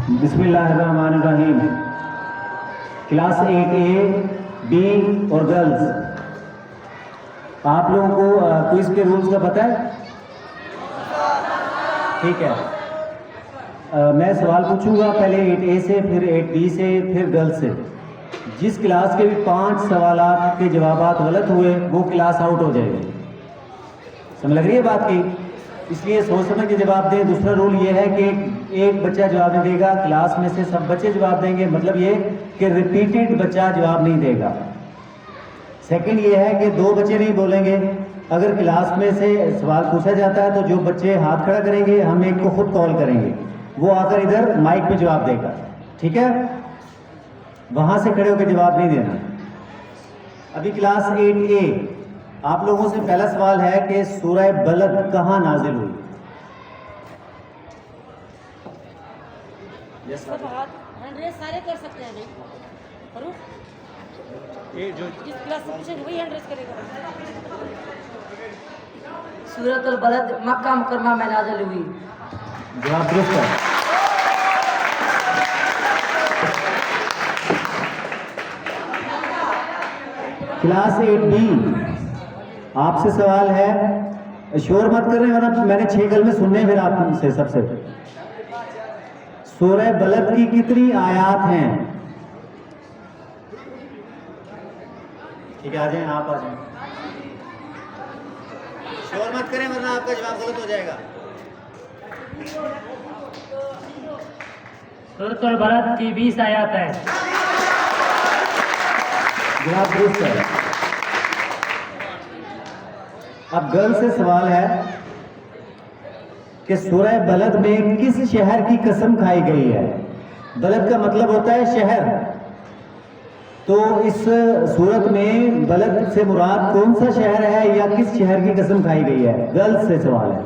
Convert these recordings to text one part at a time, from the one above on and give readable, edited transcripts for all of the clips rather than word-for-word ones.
बिस्मिल्लाहिर्रहमानिर्रहीम। Class 8A, B और girls, आप लोगों को क्विज के रूल्स का पता है? ठीक है। मैं सवाल पूछूंगा, पहले 8A से, फिर 8B से, फिर गर्ल्स से। जिस क्लास के भी 5 सवालात के जवाबात गलत हुए वो क्लास आउट हो जाएगी। समझ लग रही है बात की? इसलिए सोच समझ के जवाब दें। दूसरा रूल ये है कि एक बच्चा जवाब नहीं देगा, क्लास में से सब बच्चे जवाब देंगे। मतलब ये कि रिपीटेड बच्चा जवाब नहीं देगा। सेकंड ये है कि 2 बच्चे नहीं बोलेंगे। अगर क्लास में से सवाल पूछा जाता है तो जो बच्चे हाथ खड़ा करेंगे, हम एक को खुद कॉल करेंगे, वो आकर इधर माइक पे जवाब देगा। ठीक है? वहां से खड़े होकर जवाब नहीं देना। अभी क्लास 8A, आप लोगों से पहला सवाल है कि सूरह बलद कहाँ नाजिल हुई? सारे कर सकते हैं भाई। ये जो जिस क्लास से पूछेंगे वही हैंड रेस करेगा। सूरतुल बलद मक्का मुकरमा में नाज़िल हुई। जवाब दुरुस्त है। क्लास 8B, आपसे सवाल है, शोर मत कर रहे वरना मैंने 6 कलमे सुनने हैं। फिर आपसे सबसे सूरह बलद की कितनी आयात हैं? ठीक है, आ जाएं, आप आ जाएं। शोर मत करें वरना आपका जवाब गलत हो जाएगा। सूरतुल बलद की 20 आयत है। जवाब दुरुस्त है। अब गर्ल से सवाल है कि सूरह बलद में किस शहर की कसम खाई गई है? बलद का मतलब होता है शहर। तो इस सूरत में बलद से मुराद कौन सा शहर है या किस शहर की कसम खाई गई है? गर्ल्स से सवाल है।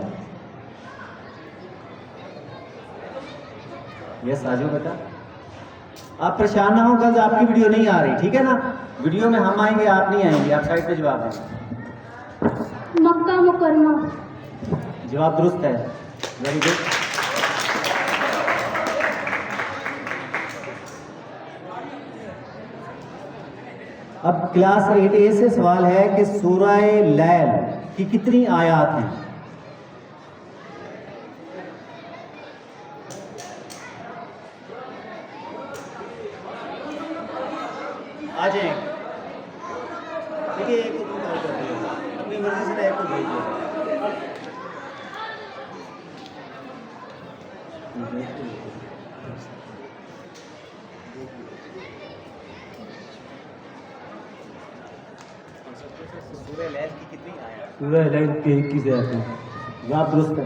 यस, आजो बेटा। आप परेशान ना हो, गर्ल्स आपकी वीडियो नहीं आ रही, ठीक है ना? वीडियो में हम आएंगे, आप नहीं आएंगे। आप साइड पे जवाब दें। मक्का मुकरमा। जवाब दुरुस्त है। Very good. अब क्लास 8A से सवाल है कि सूरह लैल की कितनी आयत हैं? आ जाए। देखिए, एक को कॉल कर दिया, अपनी मर्जी से एक को भेज दिया। सूरह लैल की कितनी आयत? सूरह लैल की 21 आयत है। जवाब दुरुस्त है।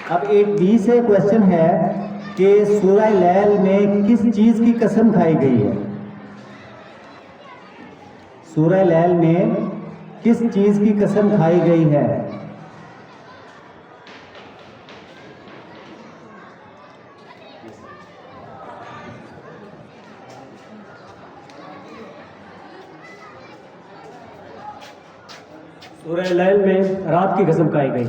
अब 8B से क्वेश्चन है कि सूरह लैल में किस चीज की कसम खाई गई है? सूरह लैल में किस चीज की कसम खाई गई है? सूरह लैल में रात की कसम खाई गई।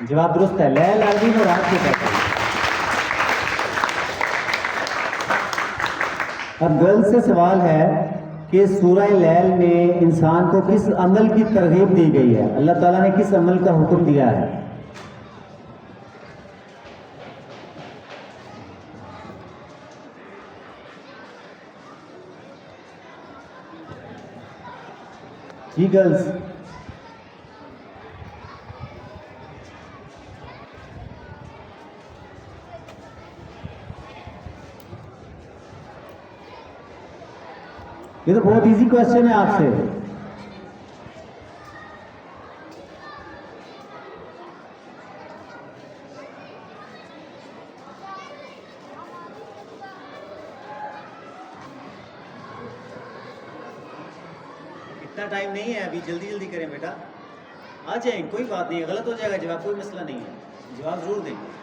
जवाब दुरुस्त है। लैल अरबी में रात को कहते हैं। अब गर्ल्स से सवाल है कि सूरह लैल में इंसान को किस अमल की तरगीब दी गई है? अल्लाह ताला ने किस अमल का हुक्म दिया है? जी गर्ल्स, ये तो बहुत इजी क्वेश्चन है आपसे। इतना टाइम नहीं है अभी, जल्दी जल्दी करें बेटा। आ जाएं, कोई बात नहीं है, गलत हो जाएगा जवाब, कोई मसला नहीं है। जवाब जरूर देंगे।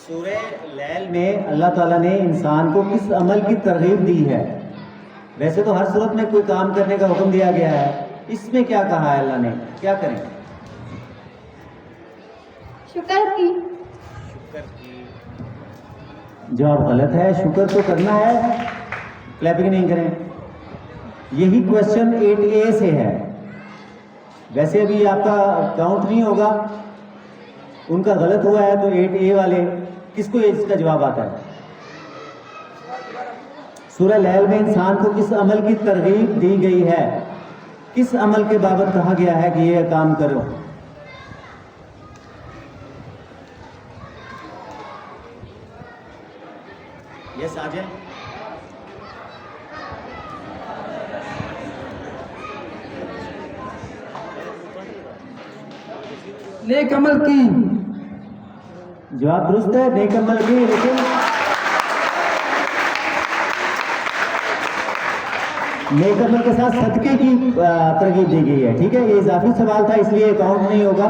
सूरह लैल में अल्लाह ताला ने इंसान को किस अमल की तरगीब दी है? वैसे तो हर सूरत में कोई काम करने का हुक्म दिया गया है, इसमें क्या कहा है अल्लाह ने, क्या करें? शुक्र की। जवाब गलत है। शुक्र तो करना है, क्लैपिंग नहीं करें। यही क्वेश्चन 8A से है। वैसे अभी आपका काउंट नहीं होगा, उनका गलत हुआ है तो 8A वाले किसको इसका जवाब आता है? सूरह लैल में इंसान को किस अमल की तरगीब दी गई है? किस अमल के बाबत कहा गया है कि ये काम करो? यस आजय। नेक अमल की। जवाब दुरुस्त है, नेक अमल की, लेकिन नेक अमल के साथ सदके की तरगीब दी गई है। ठीक है, ये इजाफी सवाल था इसलिए काउंट नहीं होगा।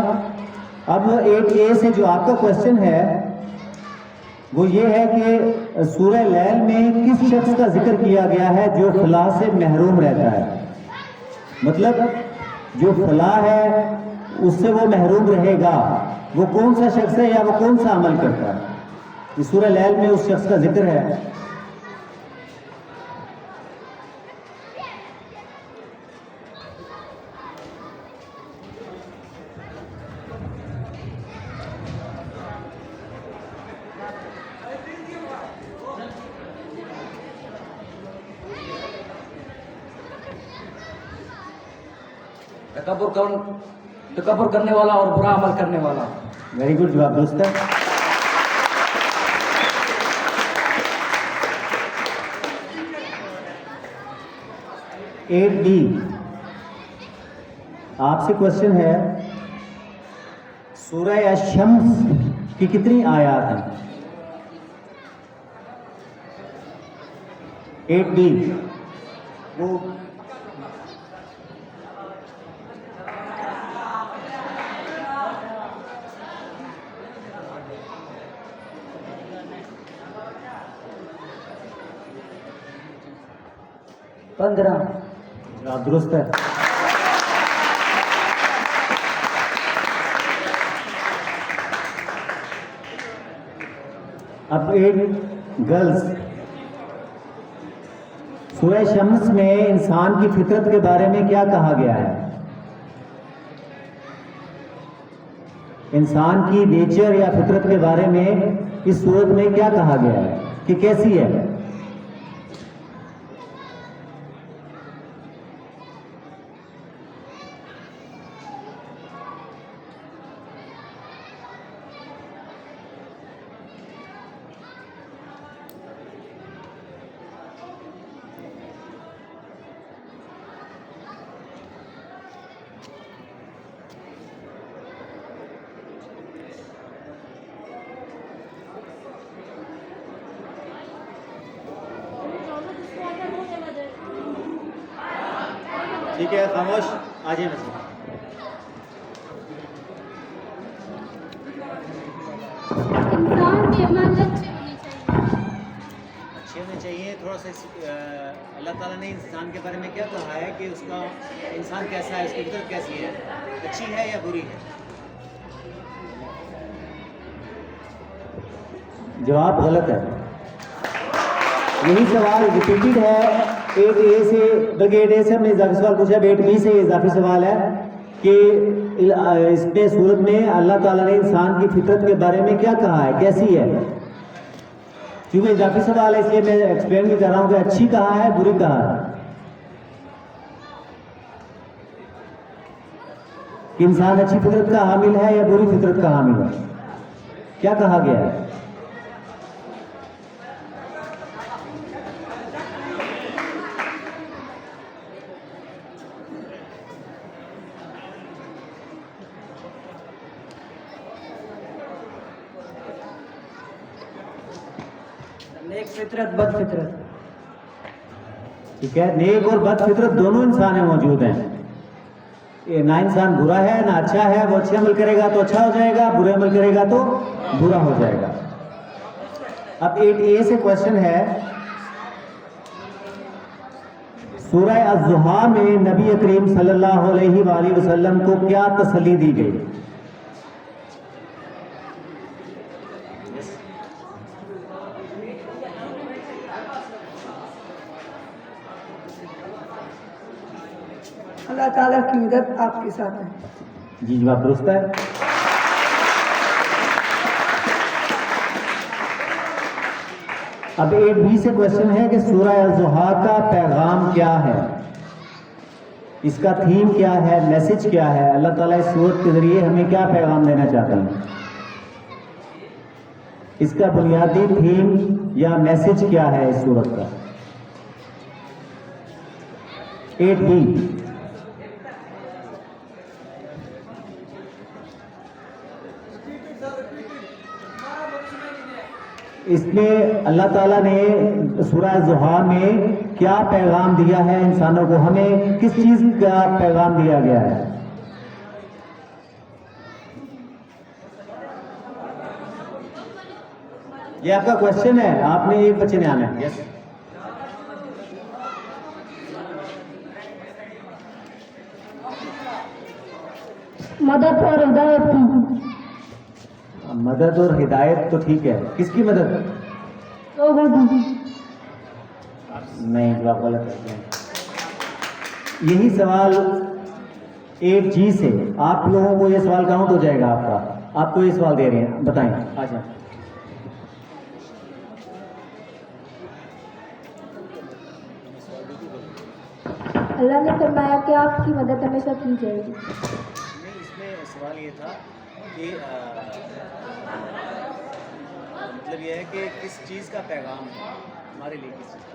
अब 8A से जो आपका क्वेश्चन है वो ये है कि सूरह लैल में किस शख्स का जिक्र किया गया है जो फलाह से महरूम रहता है? मतलब जो फलाह है उससे वो महरूम रहेगा, वो कौन सा शख्स है या वो कौन सा अमल करता है? इस सूरह लैल में उस शख्स का जिक्र है। तकब्बुर करने वाला और बुरा अमल करने वाला। वेरी गुड, जवाब दुरुस्त है। एट बी आपसे क्वेश्चन है, सूरह अश-शम्स की कितनी आयत हैं? 8B वो जवाब दुरुस्त है। अब 8 गर्ल्स, सूरह शम्स में इंसान की फितरत के बारे में क्या कहा गया है? इंसान की नेचर या फितरत के बारे में इस सूरत में क्या कहा गया है कि कैसी है? ठीक है, खामोश, आ जाए बच्चे। इंसान के अमल अच्छे होने चाहिए। अच्छे होने चाहिए। थोड़ा सा अल्लाह ताला ने इंसान के बारे में क्या कहा है कि उसका इंसान कैसा है, उसकी फितरत कैसी है, अच्छी है या बुरी है? जवाब गलत है। यही सवाल रिपीटेड है 8A से, बल्कि 8A से हमने इजाफी सवाल पूछा, 8B से इजाफी सवाल है कि इसमें सूरत में अल्लाह ताला ने इंसान की फितरत के बारे में क्या कहा है, कैसी है? क्योंकि इजाफी सवाल है इसलिए मैं एक्सप्लेन भी कर रहा हूँ कि अच्छी कहा है, बुरी कहा है, कि इंसान अच्छी फितरत का हामिल है या बुरी फितरत का हामिल है, क्या कहा गया है? नेक फितरत, बद फितरत। ठीक है, नेक और बद फितरत दोनों इंसान में मौजूद हैं। ये ना इंसान बुरा है ना अच्छा है। वो अच्छे अमल करेगा तो अच्छा हो जाएगा, बुरे अमल करेगा तो बुरा हो जाएगा। अब 8A से क्वेश्चन है, सूरह अज़्ज़ुहा में नबी करीम सल्लल्लाहु अलैहि वसल्लम को क्या तसल्ली दी गई? अल्लाह ताला की मदद आपके साथ है। जी जवाब दुरुस्त है। अब 8B से क्वेश्चन है कि सूरह अज़्ज़ुहा का पैगाम क्या है, इसका थीम क्या है, मैसेज क्या है, अल्लाह ताला इस सूरत के जरिए हमें क्या पैगाम देना चाहते हैं, इसका बुनियादी थीम या मैसेज क्या है इस सूरत का। 8B इसमें अल्लाह ताला ने सूरह ज़ुहा में क्या पैगाम दिया है इंसानों को, हमें किस चीज का पैगाम दिया गया है? ये आपका क्वेश्चन है, आपने एक बच्चे ने आना है। यस मदद और हिदायत की। मदद और हिदायत तो ठीक है, किसकी मदद? लोगों की। नहीं, जवाब गलत है। यही सवाल 8G से आप लोगों को ये सवाल काउंट हो जाएगा आपका, आपको ये सवाल दे रहे हैं, बताएं। अच्छा अल्लाह ने फरमाया कि आपकी मदद हमेशा की जाएगी। नहीं, इसमें सवाल ये था कि मतलब ये है कि किस चीज़ का पैगाम है हमारे लिए, किस चीज़ का?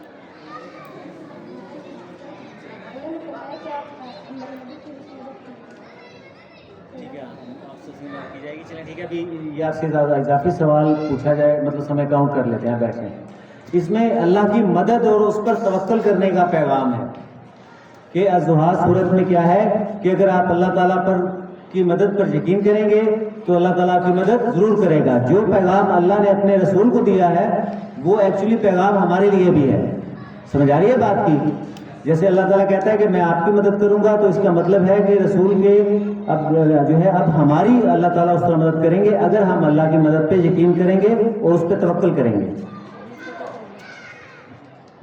ठीक है, आपसे की जाएगी। चलें ठीक है, अभी ये आपसे ज़्यादा इजाफी सवाल पूछा जाए, मतलब समय काउंट कर लेते हैं, बैठे। इसमें अल्लाह की मदद और उस पर तवक्कल करने का पैगाम है कि अज़्ज़ुहा सूरत में क्या है कि अगर आप अल्लाह ताला पर की मदद पर यकीन करेंगे तो अल्लाह ताला की मदद ज़रूर करेगा। जो पैगाम अल्लाह ने अपने रसूल को दिया है वो एक्चुअली पैगाम हमारे लिए भी है। समझ आ रही है बात की? जैसे अल्लाह ताला कहता है कि मैं आपकी मदद करूंगा, तो इसका मतलब है कि रसूल के अब जो है अब हमारी अल्लाह ताला उस पर मदद करेंगे अगर हम अल्लाह की मदद पे यकीन करेंगे और उस पर तवक्कल करेंगे।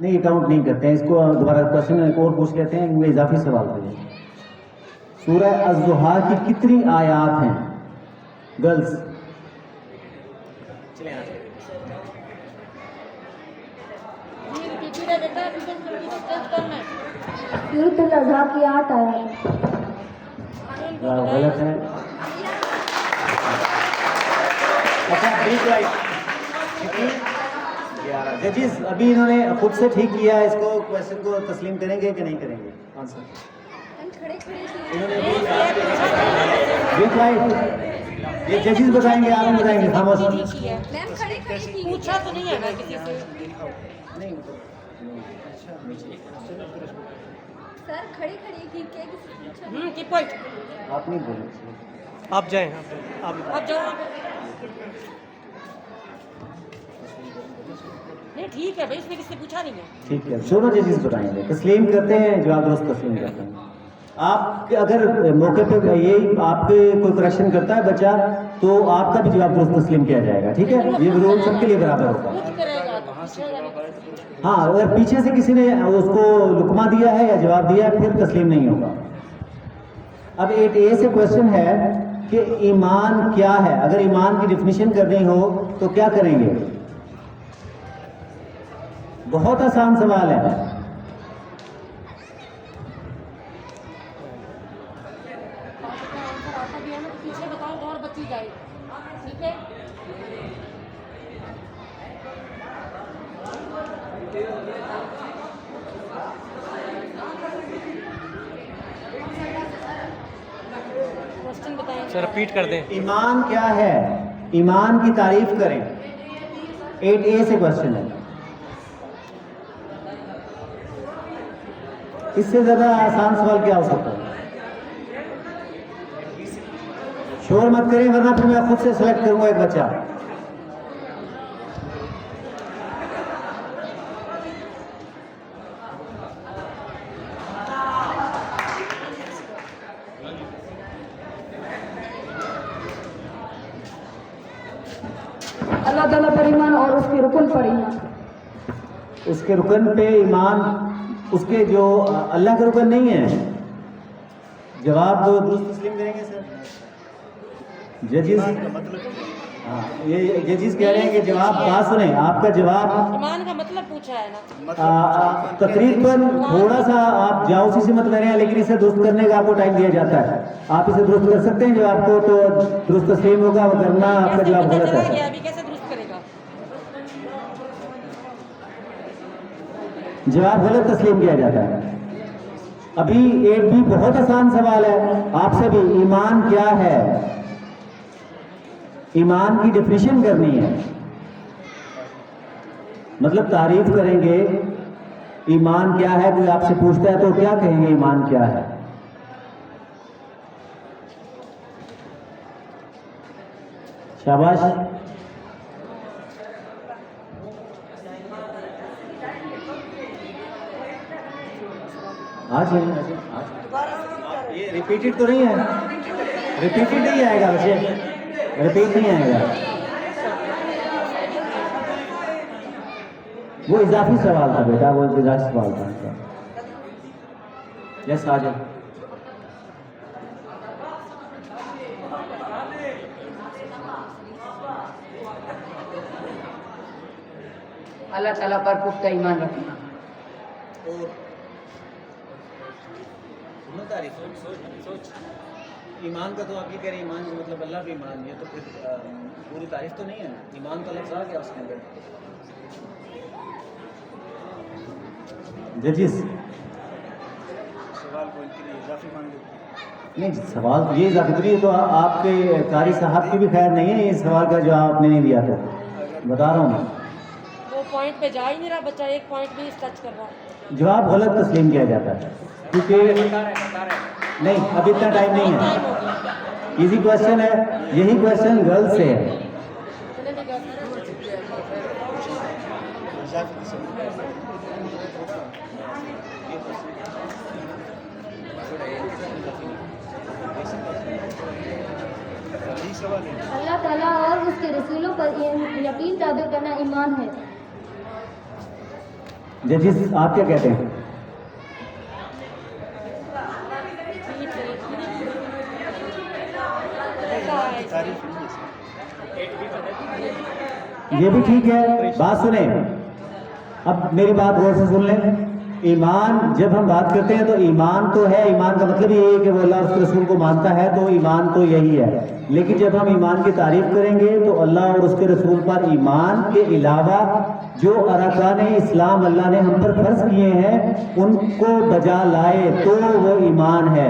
नहीं, ये काउंट नहीं करते हैं इसको। दोबारा क्वेश्चन एक और पूछ लेते हैं, इनमें इजाफी सवाल थे। सूरह अज़्ज़ुहा की कितनी आयात हैं गर्ल्स? चले सूरह अज़्ज़ुहा की 8 आयत। गलत है। अच्छा, जजेस अभी इन्होंने खुद से ठीक किया, इसको क्वेश्चन को तस्लीम करेंगे कि नहीं करेंगे? आंसर ये जजेस बताएंगे, आप नहीं बताएंगे? खामोश। पूछा तो नहीं है ना किसी से। सर खड़े खड़े की क्या किसी पूछा? की पॉइंट आप नहीं बोले, आप जाएं, अब जाओ। नहीं ठीक है भाई, इसने किससे पूछा नहीं है। ठीक है, दोनों जजेस बताएंगे, तस्लीम करते हैं, जवाब दुरुस्त तस्लीम करते हैं। आप अगर मौके पे ये आपके कोई करेक्शन करता है बच्चा, तो आपका भी जवाब दुरुस्त तस्लीम किया जाएगा। ठीक है, ये रूल सबके लिए बराबर होगा। कुछ करेगा तो पूछेगा। हाँ, अगर पीछे से किसी ने उसको लुकमा दिया है या जवाब दिया है, फिर तस्लीम नहीं होगा। अब 8A से क्वेश्चन है कि ईमान क्या है? अगर ईमान की डिफिनीशन करनी हो तो क्या करेंगे? बहुत आसान सवाल है। पीछे बताओ और बची जाए। ठीक है, क्वेश्चन बताएं। सर रिपीट कर दें। ईमान क्या है? ईमान की तारीफ करें। 8A से क्वेश्चन है। इससे ज्यादा आसान सवाल क्या हो सकता है? शोर मत करें वरना फिर मैं खुद से सेलेक्ट करूंगा एक बच्चा। अल्लाह ताला पर ईमान और उसके रुकन पर ईमान। उसके रुकन पे ईमान, उसके जो अल्लाह के रुकन नहीं है। जवाब दो, दुरुस्त तस्लीम करेंगे सर? जजिस, हाँ, ये जजिस कह रहे हैं कि जवाब बात सुने, आपका जवाब ईमान का मतलब पूछा है ना। तकरीबन थोड़ा सा आप जाऊसी से मत ले रहे हैं, लेकिन इसे दुरुस्त करने का आपको टाइम दिया जाता है। आप इसे दुरुस्त कर सकते हैं जवाब को, तो दुरुस्त तस्लीम होगा, वरना आपका कैसे जवाब पता गलत चला है। गया? अभी कैसे दुरुस्त करेगा? जवाब गलत तस्लीम किया जाता है। अभी एक भी बहुत आसान सवाल है आपसे भी, ईमान क्या है? ईमान की डेफिनेशन करनी है, मतलब तारीफ करेंगे। ईमान क्या है? कोई आपसे पूछता है तो क्या कहेंगे? ईमान क्या है? शाबाश। आज ये रिपीटेड तो नहीं है? रिपीटेड नहीं आएगा बच्चे, रिपीट नहीं आएगा। वो इजाफी सवाल था बेटा, वो इजाफी सवाल था। यस, आ जाओ। अल्लाह ताला पर पुख्ता ईमान रखना। ईमान का तो आप ये कह रहे हैं, ईमान का मतलब अल्लाह पे ईमान, ये तो फिर पूरी तारीफ तो नहीं है ना। ईमान का लफ्ज़ आ गया उसके अंदर। जजिस, सवाल को इनके लिए इजाफी मान लो। नहीं, सवाल तो ये इजाफी तो आपके कारी साहब की भी खैर नहीं है। इस सवाल का जवाब आपने नहीं दिया था, बता रहा हूँ मैं। वो पॉइंट पे जा ही नहीं रहा बच्चा, एक पॉइंट भी टच कर रहा है। जवाब गलत तस्लीम किया जाता है, क्योंकि नहीं, अब इतना टाइम नहीं है। इजी क्वेश्चन है, यही क्वेश्चन गर्ल्स से है। अल्लाह ताला और उसके रसूलों पर यकीन ताबिर करना ईमान है। जजिस, आप क्या कहते हैं? ये भी ठीक है, बात सुने। अब मेरी बात गौर से सुन लें। ईमान, जब हम बात करते हैं तो ईमान तो है, ईमान का मतलब ये है कि वो अल्लाह और उसके रसूल को मानता है, तो ईमान तो यही है। लेकिन जब हम ईमान की तारीफ करेंगे तो अल्लाह और उसके रसूल पर ईमान के अलावा जो अरकान इस्लाम अल्लाह ने हम पर फर्ज किए हैं उनको बजा लाए तो वो ईमान है।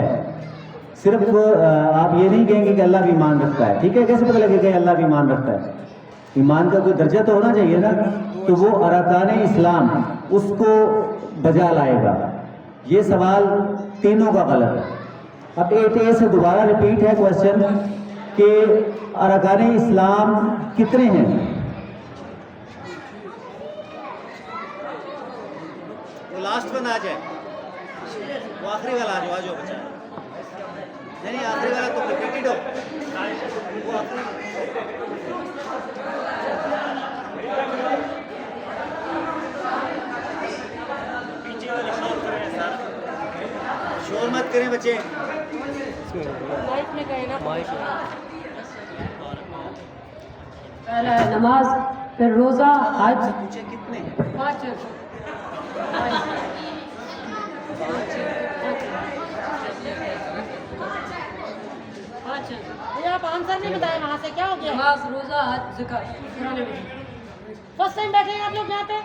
सिर्फ आप ये नहीं कहेंगे कि अल्लाह भी ईमान रखता है, ठीक है? कैसे पता लगेगा कि अल्लाह भी ईमान रखता है? ईमान का कोई दर्जा तो होना चाहिए ना। तो वो अरकान इस्लाम उसको बजा लाएगा। ये सवाल तीनों का गलत है। अब 8A से दोबारा रिपीट है क्वेश्चन कि अरकान इस्लाम कितने हैं? वो लास्ट वन आ जाए, वो आखिरी वाला आ जाओ बच्चा। नहीं, आखिरी वाला तो रिपीटेड हो। वो आखिरी शोर मत करें बच्चे। लाइफ में कहे ना, पहला है नमाज, फिर रोजा, हज। पूछे कितने? 5। ये आप आंसर नहीं बताए, वहाँ से क्या हो गया? नमाज, रोजा, हज, ज़कात। फर्स्ट टाइम बैठे हैं आप लोग यहाँ पे?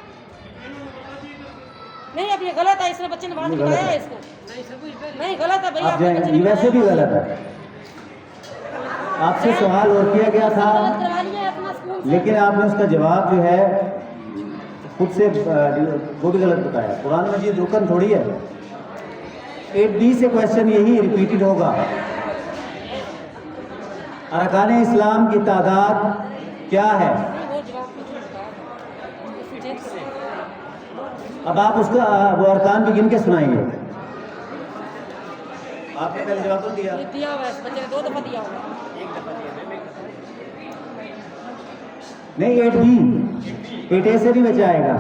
नहीं, अब ये गलत है, इसने बच्चे ने बाद में बताया है इसको। नहीं, गलत है भैया, आप आपके बच्चे जाए, ने वैसे भी गलत है। आपसे सवाल और किया गया था, गलत करवा लिया है अपना स्कूल से। लेकिन आपने उसका जवाब जो है खुद से वो भी गलत बताया। कुरान मजीद रुकन थोड़ी है। 8B से क्वेश्चन यही रिपीटेड होगा। अरकान इस्लाम की तादाद क्या है? वो जवाब कुछ नहीं बताया, इसमें चेंज करो। अब आप उसका वो अरकान भी गिन के सुनाएंगे। आपने पहले जवाब तो दिया। ये दिया हुआ है, इस बच्चे ने 2 दफा दिया हुआ है। एक दफा दिया। नहीं 8B, 8A से नहीं बचा आएगा।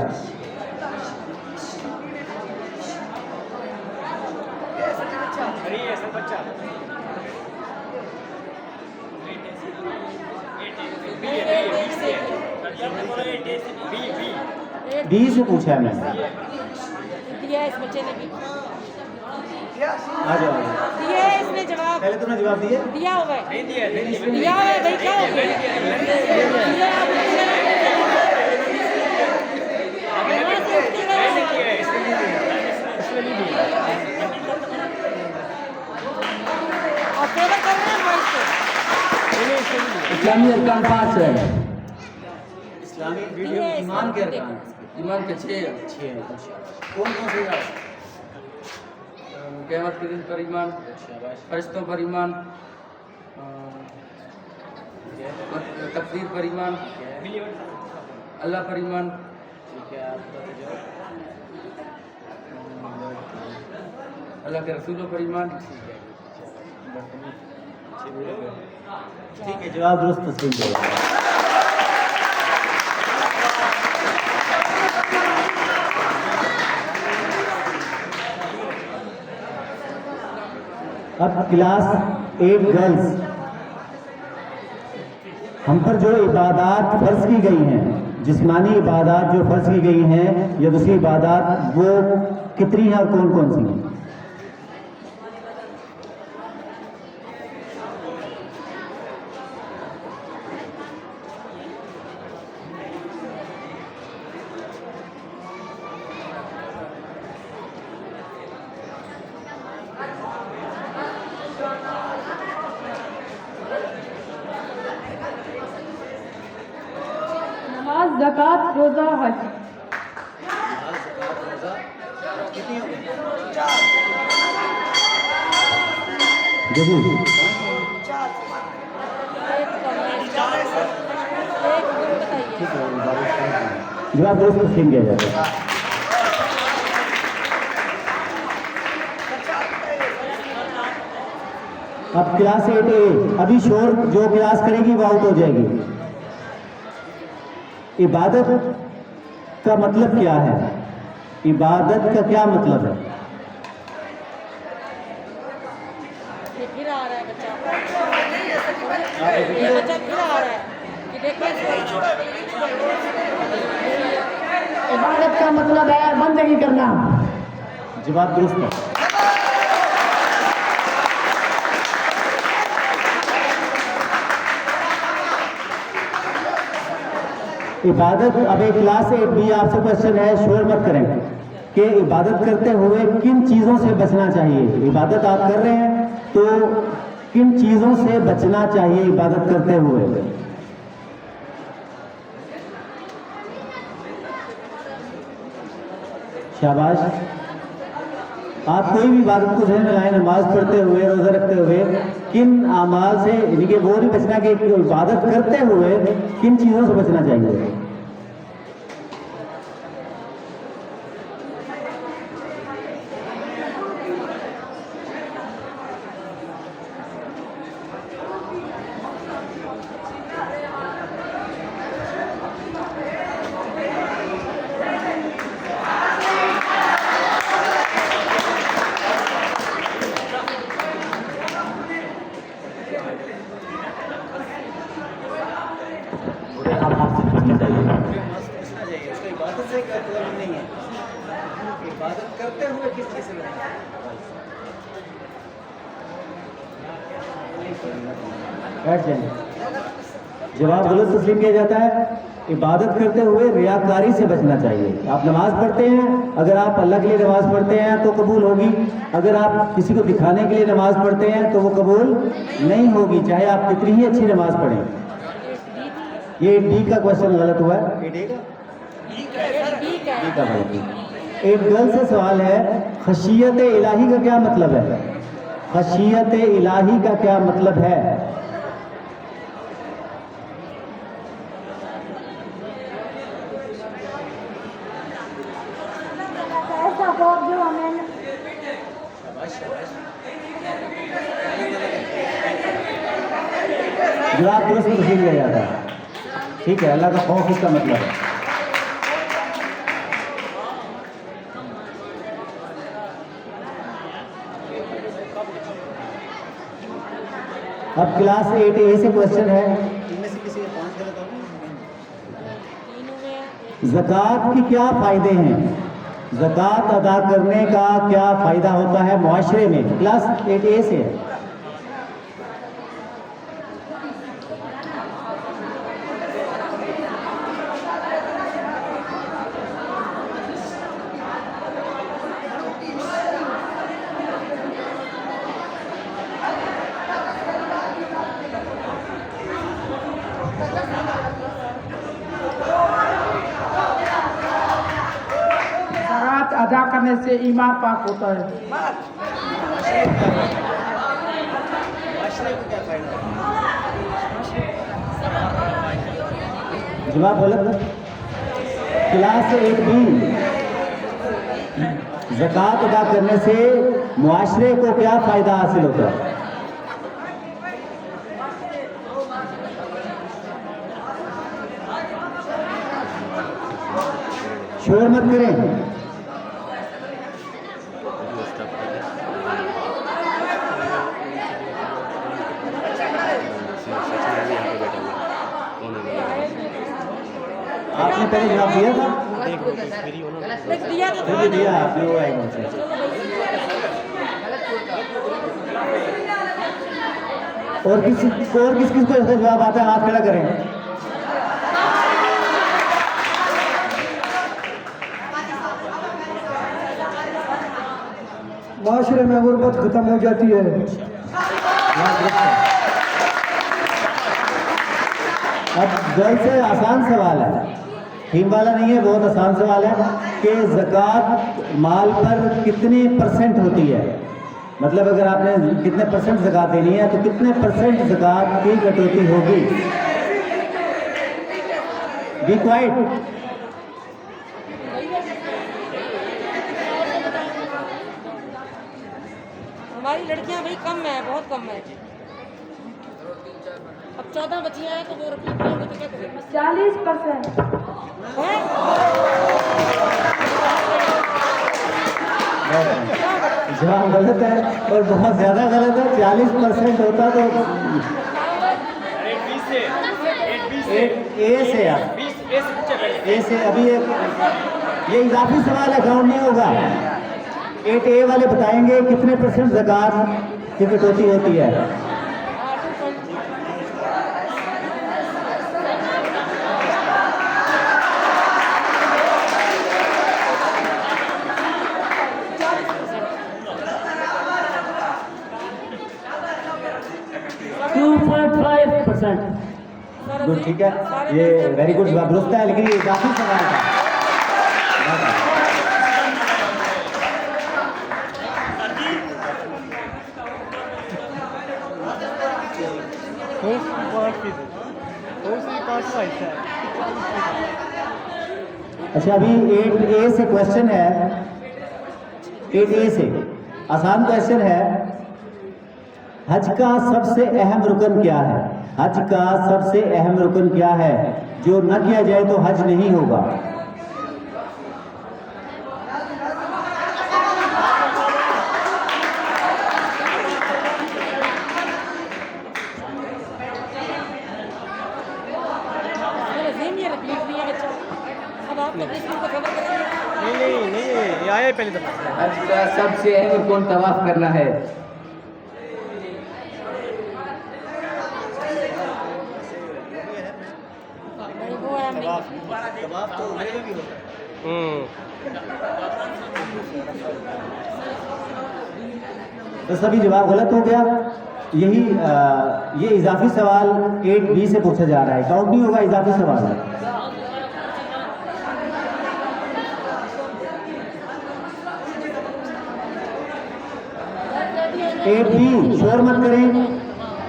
डी से पूछा है मैंने। दिया है इस बच्चे ने भी, आ जाओ दिया है इसने जवाब, पहले तुमने जवाब दिया। दिया हुआ है, दिया हुआ है भाई, क्या हो गया? और फेवर कर रहे हैं बॉयज को। इस्लामी अरकान 5 है। इस्लामी वीडियो ईमान के अरकान, ईमान के 6 कौन कौन से हैं? क़यामत के दिन पर ईमान, फरिश्तों पर ईमान, तकदीर पर ईमान, अल्लाह पर ईमान, अल्लाह के रसूलों पर ईमान। ठीक है, जवाब दुरुस्त तस्लीम किया। अब क्लास 8 गर्ल्स, हम पर जो इबादत फर्ज की गई हैं, जिस्मानी इबादत जो फर्ज की गई हैं या दूसरी इबादत, वो कितनी हैं और कौन कौन सी हैं? नमाज, ज़कात, रोज़ा, हज। देखो जवाब दोस्त तस्लीम किया जाता है। अब क्लास 8A, अभी शोर जो क्लास करेगी वो आउट हो जाएगी। इबादत का मतलब क्या है? इबादत का क्या मतलब है? ये फिर आ रहा है बच्चा, ये बच्चा फिर आ रहा है कि देखिए इबादत का मतलब है बंदगी करना। जवाब दुरुस्त है। इबादत, अब एक क्लास 8B आपसे क्वेश्चन है, शोर मत करें, कि इबादत करते हुए किन चीज़ों से बचना चाहिए? इबादत आप कर रहे हैं तो किन चीज़ों से बचना चाहिए इबादत करते हुए? शाबाश। आप कोई भी इबादत को ज़हन में लाएं, नमाज पढ़ते हुए, रोज़ा रखते हुए, किन आमाल से, यानी कि वो नहीं बचना कि इबादत करते हुए किन चीज़ों से बचना चाहिए? बैठ जाएं। जवाब गलत तस्लीम किया जाता है। इबादत करते हुए रियाकारी से बचना चाहिए। आप नमाज पढ़ते हैं, अगर आप अल्लाह के लिए नमाज पढ़ते हैं तो कबूल होगी, अगर आप किसी को दिखाने के लिए नमाज पढ़ते हैं तो वो कबूल नहीं होगी, चाहे आप कितनी ही अच्छी नमाज पढ़ें। ये डी का क्वेश्चन गलत हुआ है। डी का भाई। एक गर्ल से सवाल है, खशियत इलाही का क्या मतलब है? खशियत इलाही का क्या मतलब है? ऐसा खौफ जो हमें जवाब दुरुस्त नहीं किया जाता। ठीक है, अल्लाह का खौफ इसका मतलब है। अब क्लास 8A से क्वेश्चन है, इनमें से किसी के 5 गलत होंगे। तीनों में ज़कात की क्या फ़ायदे हैं? ज़कात अदा करने का क्या फ़ायदा होता है मुआशरे में? क्लास 8A से है। ज़कात अदा करने से ईमान पाक होता है। जवाब गलत। क्लास 8B, ज़कात अदा करने से मुआशरे को क्या फ़ायदा हासिल होता है? शोर मत करें। आपने पहले जवाब दिया था? दिया तो फिर भी दिया आपने, वो आएगा मुझसे। और किस को इसका जवाब आता है? हाथ खड़ा करें। माशरे में गुर्बत खत्म हो जाती है। अब गर्ल से आसान सवाल है, थीम वाला नहीं है, बहुत आसान सवाल है कि ज़कात माल पर कितने % होती है? मतलब अगर आपने कितने % ज़कात देनी है तो कितने % ज़कात की कटौती होगी? Be quiet. हमारी लड़कियां भाई कम है, बहुत कम है। अब 14 बच्चियां हैं तो वो रिपीट करेंगे तो क्या करेंगे? 40%। हैं? जवाब गलत है और बहुत ज़्यादा गलत है। 40% होता तो ए से यार, ए से अभी ये इजाफी सवाल है, काउंट नहीं होगा। 8A वाले बताएंगे कितने % ज़कात की कटौती होती है। गुड, ठीक है, ये वेरी गुड जवाब दुरुस्त है, लेकिन ये इजाफी सवाल था। अच्छा, अभी 8A से क्वेश्चन है, 8A से आसान क्वेश्चन है, हज का सबसे अहम रुकन क्या है? हज का सबसे अहम रुकन क्या है जो न किया जाए तो हज नहीं होगा? अब आप अपनी स्क्रीन को कवर करेंगे। नहीं, ये आया पहले दफा। हज का सबसे अहम रुकन तवाफ करना है। नहीं, वो है नहीं। तो सभी जवाब गलत हो गया। यही ये इजाफी सवाल 8B से पूछा जा रहा है, काउंट नहीं होगा, इजाफी सवाल है। एट बी, शोर मत करें।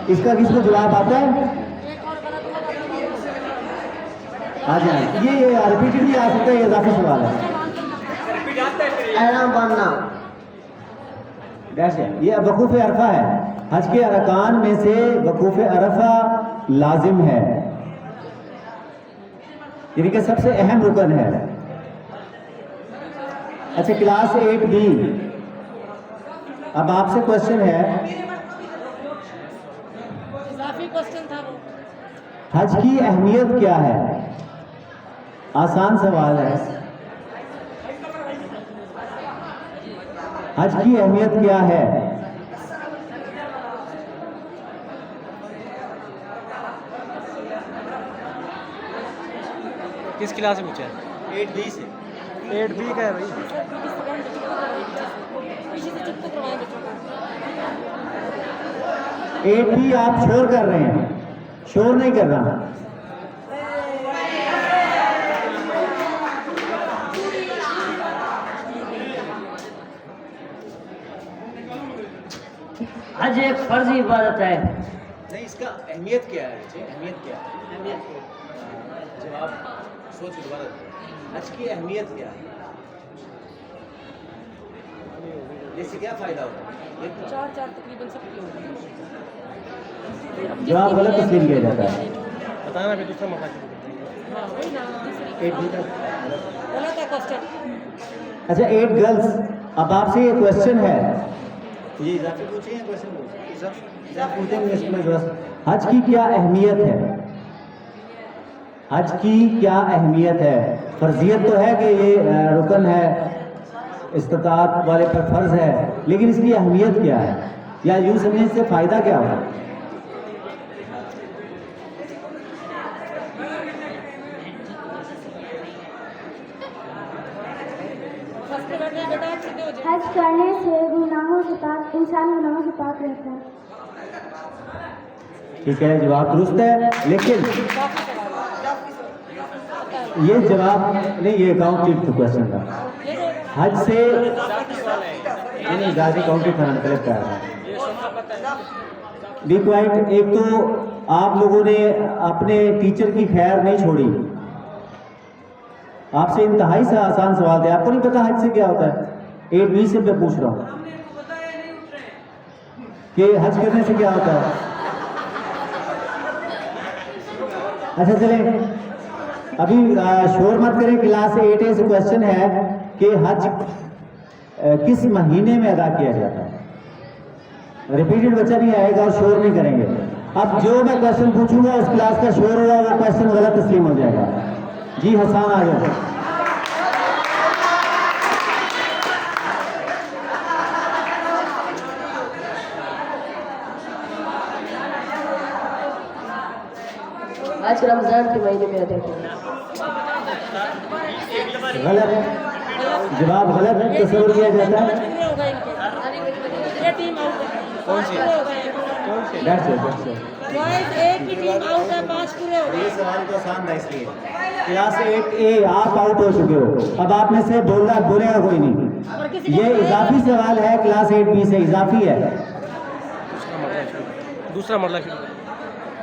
इसका किसको जवाब आता है? आ जाए, ये रिपीटेड भी आ सकता है, ये इजाफी सवाल है। एहराम बांधना। ये वकूफ़ अरफा है, हज के अरकान में से वकूफ़ अरफा लाजिम है। यानी कि सबसे अहम रुकन है। अच्छा, क्लास 8B, अब आपसे क्वेश्चन है, इजाफी क्वेश्चन था वो। हज की अहमियत क्या है? आसान सवाल है। हज की अहमियत क्या है? किस क्लास से पूछा है? 8B से। 8B का है भाई। पीछे से चुप करवाएं बच्चों को। 8B आप शोर कर रहे हैं, शोर नहीं कर रहा। हज एक फर्ज इबादत है। नहीं, इसका अहमियत क्या है? अहमियत क्या है? जवाब सोच दोबारा। हज की अहमियत क्या है? इससे क्या फायदा होता है? चार तकरीबन सबकी होगी। जवाब गलत तस्लीम किया जाता है। बताना फिर दूसरा मौका। हाँ वही ना, दूसरी 8B का। गलत है क्वेश्चन। अच्छा, 8 गर्ल्स, अब आपसे ये क्वेश्चन है, ये इजाफी पूछे या क्वेश्चन पूछे? हज की क्या अहमियत है? हज की क्या अहमियत है? फर्जियत तो है कि ये रुकन है, इस्तिताअत वाले पर फर्ज है, लेकिन इसकी अहमियत क्या है, या यूं समझने से फायदा क्या होगा? फर्स्ट में बैठे बेटा सीधे हो जाए। हज करने से गुनाहों से पाक, इंसान गुनाहों से पाक रहता है। ठीक है, जवाब दुरुस्त है, लेकिन काफी सवाल ये जवाब नहीं, ये काउंटिंग क्वेश्चन था। हज से नहीं, गाजी काउंटिंग कराना कलेक्ट कर रहा है। बी क्वाइट, एक तो आप लोगों ने अपने टीचर की खैर नहीं छोड़ी। आपसे इंतहाई सा आसान सवाल है, आपको नहीं पता हज से क्या होता है? 8B से मैं पूछ रहा हूँ कि हज करने से क्या होता है। अच्छा चलें, अभी शोर मत करें। क्लास 8A से क्वेश्चन है कि हज किस महीने में अदा किया जाता है? रिपीटेड बच्चा नहीं आएगा और शोर नहीं करेंगे। अब जो मैं क्वेश्चन पूछूंगा उस क्लास का शोर होगा, वो क्वेश्चन गलत तस्लीम हो जाएगा। जी हसान, आ जाए। आज रमजान के महीने में अदा किया। गलत, जवाब गलत तस्वीर किया जाता है। कितने हो गए इनके? ये टीम आउट है। कौन सी? पूरे हो गए। That's it, that's it। Boys एक की टीम आउट है, 5 पूरे हो ये गए। सवाल तो आसान था, इसलिए क्लास 8A आप आउट हो चुके हो। अब आप में से बोलेगा कोई नहीं। और किसी ये इजाफी सवाल है, क्लास 8B से इजाफी है। दूसरा मरला शुरू।